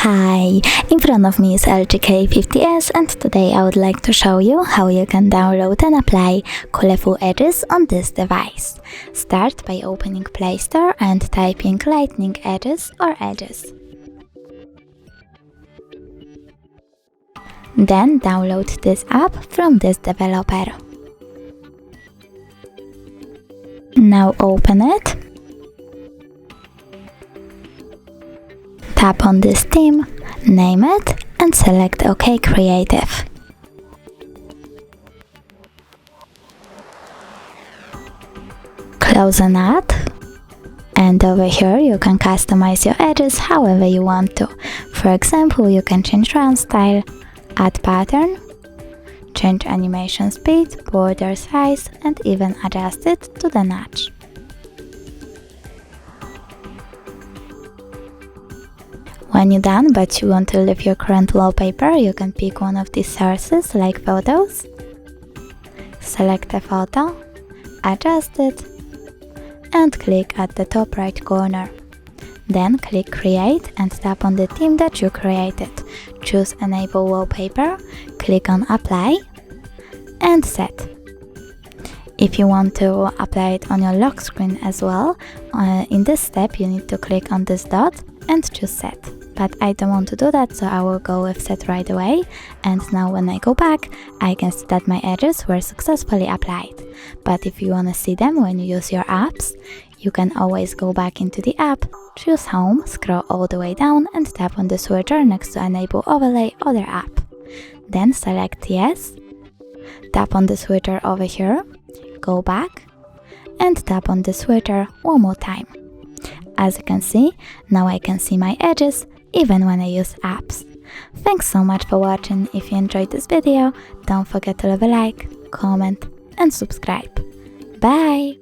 Hi, in front of me is LG K50S and today I would like to show you how you can download and apply colorful edges on this device. Start by opening Play Store and typing lightning edges or edges. Then download this app from this developer. Now open it. Tap on this theme, name it, and select OK Creative. Close an add, and over here you can customize your edges however you want to. For example, you can change round style, add pattern, change animation speed, border size, and even adjust it to the notch. When you're done but you want to leave your current wallpaper, you can pick one of these sources like photos, select a photo, adjust it, and click at the top right corner. Then click Create and tap on the theme that you created. Choose Enable Wallpaper, click on Apply, and Set. If you want to apply it on your lock screen as well, in this step you need to click on this dot and choose Set. But I don't want to do that, so I will go with Set right away, and now when I go back, I can see that my edges were successfully applied. But if you want to see them when you use your apps, you can always go back into the app, choose Home, scroll all the way down and tap on the switcher next to Enable Overlay Other App. Then select Yes, tap on the switcher over here, go back, and tap on the switcher one more time. As you can see, now I can see my edges even when I use apps. Thanks so much for watching. If you enjoyed this video, don't forget to leave a like, comment and subscribe. Bye!